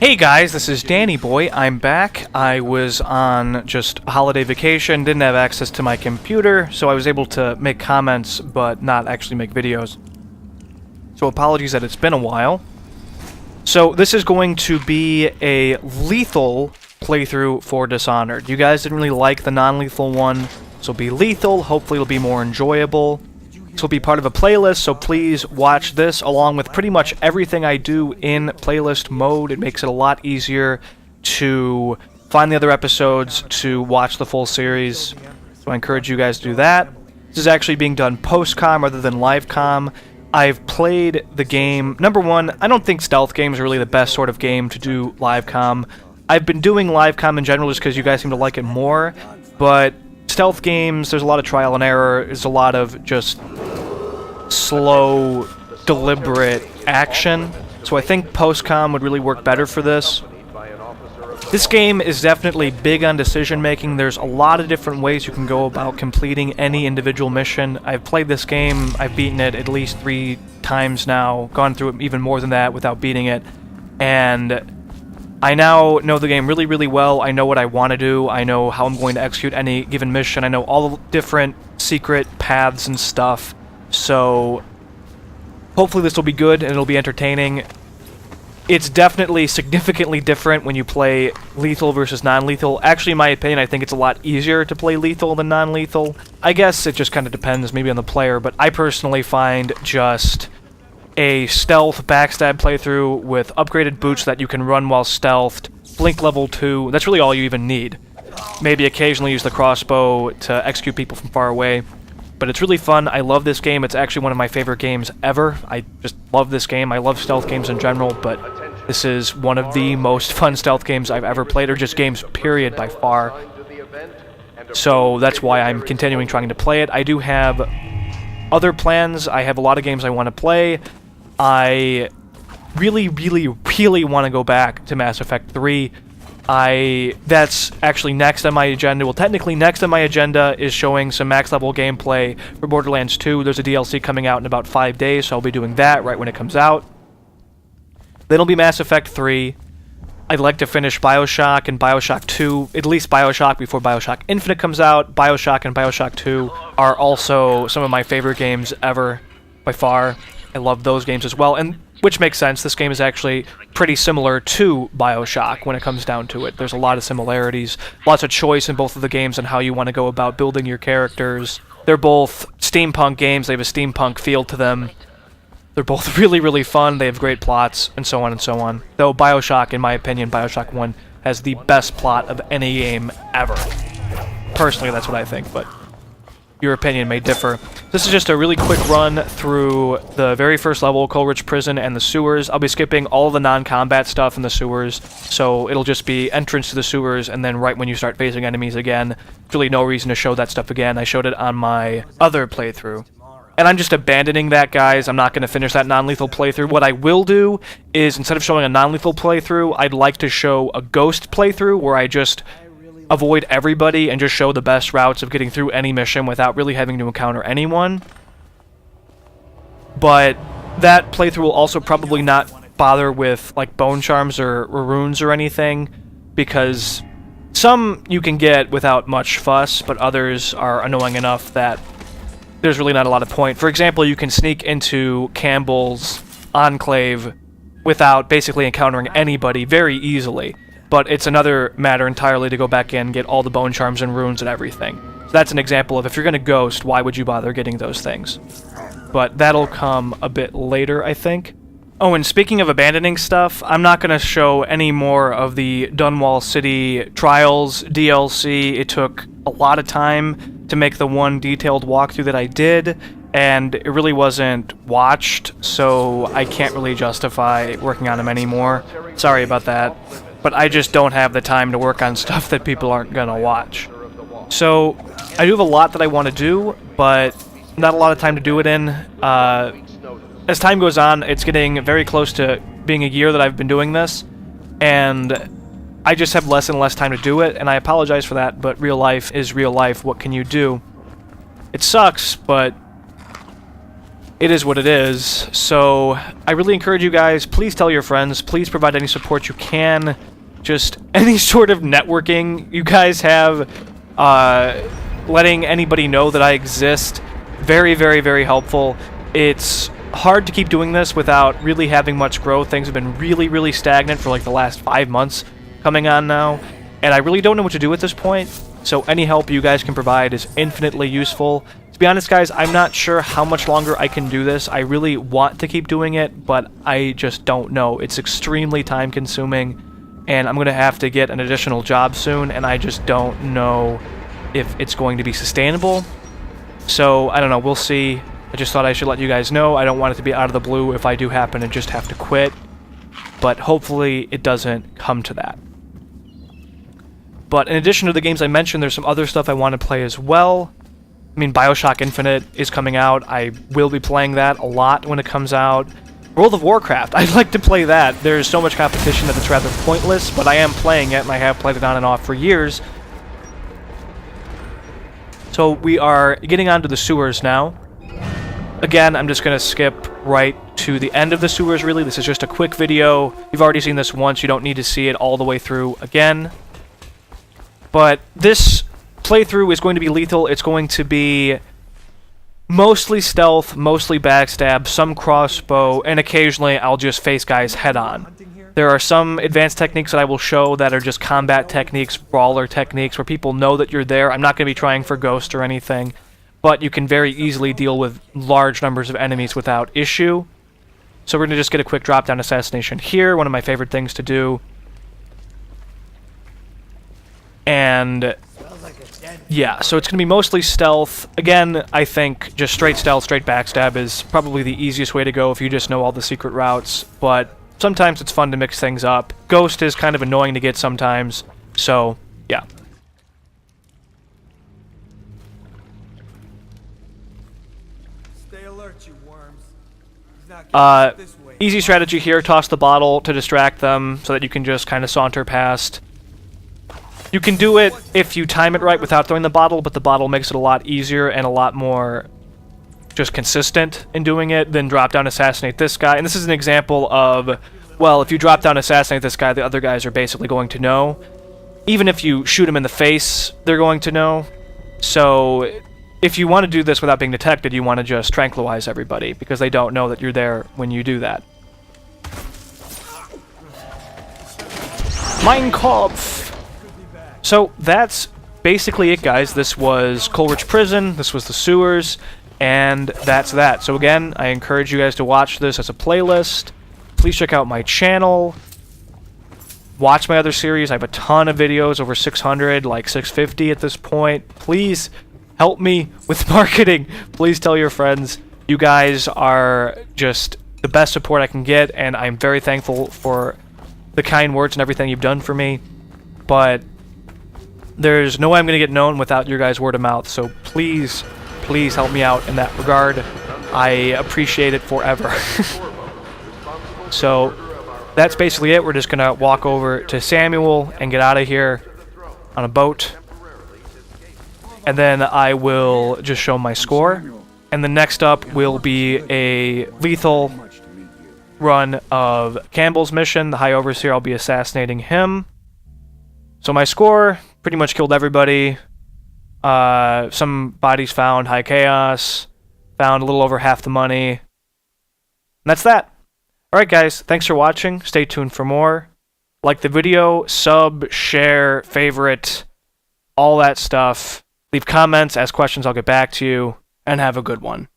Hey guys, this is Danny Boy. I'm back. I was on just a holiday vacation, didn't have access to my computer, so I was able to make comments but not actually make videos. So apologies that it's been a while. So this is going to be a lethal playthrough for Dishonored. You guys didn't really like the non-lethal one, so it'll be lethal. Hopefully it'll be more enjoyable. This will be part of a playlist, so please watch this along with pretty much everything I do in playlist mode. It makes it a lot easier to find the other episodes, to watch the full series. So I encourage you guys to do that. This is actually being done post-com rather than live-com. I've played the game. Number one, I don't think stealth games are really the best sort of game to do live-com. I've been doing live-com in general just because you guys seem to like it more, but stealth games, there's a lot of trial and error, there's a lot of just slow, deliberate action. So I think post-com would really work better for this. This game is definitely big on decision-making. There's a lot of different ways you can go about completing any individual mission. I've played this game, I've beaten it at least 3 times now, gone through it even more than that without beating it, and I now know the game really, really well. I know what I want to do. I know how I'm going to execute any given mission. I know all the different secret paths and stuff. So hopefully this will be good and it'll be entertaining. It's definitely significantly different when you play lethal versus non-lethal. Actually, in my opinion, I think it's a lot easier to play lethal than non-lethal. I guess it just kind of depends maybe on the player, but I personally find just a stealth backstab playthrough with upgraded boots that you can run while stealthed, blink level 2, that's really all you even need. Maybe occasionally use the crossbow to execute people from far away, but it's really fun. I love this game. It's actually one of my favorite games ever. I just love this game. I love stealth games in general, but this is one of the most fun stealth games I've ever played, or just games period by far. So that's why I'm continuing trying to play it. I do have other plans. I have a lot of games I want to play. I really, really, really want to go back to Mass Effect 3. That's actually next on my agenda. Well, technically next on my agenda is showing some max level gameplay for Borderlands 2. There's a DLC coming out in about 5 days, so I'll be doing that right when it comes out. Then it'll be Mass Effect 3. I'd like to finish BioShock and BioShock 2, at least BioShock before BioShock Infinite comes out. BioShock and BioShock 2 are also some of my favorite games ever, by far. I love those games as well, and which makes sense. This game is actually pretty similar to BioShock when it comes down to it. There's a lot of similarities, lots of choice in both of the games and how you want to go about building your characters. They're both steampunk games. They have a steampunk feel to them. They're both really, really fun. They have great plots, and so on and so on. Though BioShock, in my opinion, BioShock 1 has the best plot of any game ever. Personally, that's what I think, but your opinion may differ. This is just a really quick run through the very first level, Coleridge Prison, and the sewers. I'll be skipping all the non-combat stuff in the sewers, so it'll just be entrance to the sewers, and then right when you start facing enemies again. There's really no reason to show that stuff again. I showed it on my other playthrough. And I'm just abandoning that, guys. I'm not going to finish that non-lethal playthrough. What I will do is, instead of showing a non-lethal playthrough, I'd like to show a ghost playthrough where I just avoid everybody and just show the best routes of getting through any mission without really having to encounter anyone. But that playthrough will also probably not bother with like bone charms or runes or anything, because some you can get without much fuss, but others are annoying enough that there's really not a lot of point. For example, you can sneak into Campbell's enclave without basically encountering anybody very easily. But it's another matter entirely to go back in and get all the bone charms and runes and everything. So that's an example of if you're going to ghost, why would you bother getting those things? But that'll come a bit later, I think. Oh, and speaking of abandoning stuff, I'm not going to show any more of the Dunwall City Trials DLC. It took a lot of time to make the one detailed walkthrough that I did, and it really wasn't watched, so I can't really justify working on them anymore. Sorry about that. But I just don't have the time to work on stuff that people aren't gonna watch. So, I do have a lot that I want to do, but not a lot of time to do it in. As time goes on, it's getting very close to being a year that I've been doing this, and I just have less and less time to do it, and I apologize for that, but real life is real life. What can you do? It sucks, but it is what it is. So I really encourage you guys, please tell your friends, please provide any support you can. Just any sort of networking you guys have, letting anybody know that I exist. Very, very, very helpful. It's hard to keep doing this without really having much growth. Things have been really, really stagnant for like the last 5 months coming on now, and I really don't know what to do at this point, so any help you guys can provide is infinitely useful. To be honest, guys, I'm not sure how much longer I can do this. I really want to keep doing it, but I just don't know. It's extremely time-consuming, and I'm going to have to get an additional job soon, and I just don't know if it's going to be sustainable. So, I don't know, we'll see. I just thought I should let you guys know. I don't want it to be out of the blue if I do happen to just have to quit, but hopefully it doesn't come to that. But in addition to the games I mentioned, there's some other stuff I want to play as well. I mean, BioShock Infinite is coming out. I will be playing that a lot when it comes out. World of Warcraft, I'd like to play that. There's so much competition that it's rather pointless, but I am playing it, and I have played it on and off for years. So we are getting onto the sewers now. Again, I'm just going to skip right to the end of the sewers, really. This is just a quick video. You've already seen this once. You don't need to see it all the way through again. But this playthrough is going to be lethal. It's going to be mostly stealth, mostly backstab, some crossbow, and occasionally I'll just face guys head-on. There are some advanced techniques that I will show that are just combat techniques, brawler techniques, where people know that you're there. I'm not going to be trying for ghost or anything, but you can very easily deal with large numbers of enemies without issue. So we're going to just get a quick drop-down assassination here, one of my favorite things to do. And yeah, so it's going to be mostly stealth. Again, I think just straight stealth, straight backstab is probably the easiest way to go if you just know all the secret routes, but sometimes it's fun to mix things up. Ghost is kind of annoying to get sometimes, so yeah. Stay alert, you worms. He's not getting this way. Easy strategy here, toss the bottle to distract them so that you can just kind of saunter past. You can do it if you time it right without throwing the bottle, but the bottle makes it a lot easier and a lot more just consistent in doing it. Then drop down, assassinate this guy. And this is an example of, well, if you drop down, assassinate this guy, the other guys are basically going to know. Even if you shoot him in the face, they're going to know. So if you want to do this without being detected, you want to just tranquilize everybody, because they don't know that you're there when you do that. Mein Kopf! So that's basically it, guys. This was Coleridge Prison, this was the sewers, and that's that. So again, I encourage you guys to watch this as a playlist. Please check out my channel. Watch my other series. I have a ton of videos, over 600, like 650 at this point. Please help me with marketing. Please tell your friends. You guys are just the best support I can get, and I'm very thankful for the kind words and everything you've done for me. But there's no way I'm going to get known without your guys' word of mouth, so please, please help me out in that regard. I appreciate it forever. So that's basically it. We're just going to walk over to Samuel and get out of here on a boat. And then I will just show my score. And then next up will be a lethal run of Campbell's mission, the High Overseer. I'll be assassinating him. So my score, pretty much killed everybody. Some bodies found, high chaos. Found a little over half the money. And that's that. Alright guys, thanks for watching. Stay tuned for more. Like the video, sub, share, favorite, all that stuff. Leave comments, ask questions, I'll get back to you. And have a good one.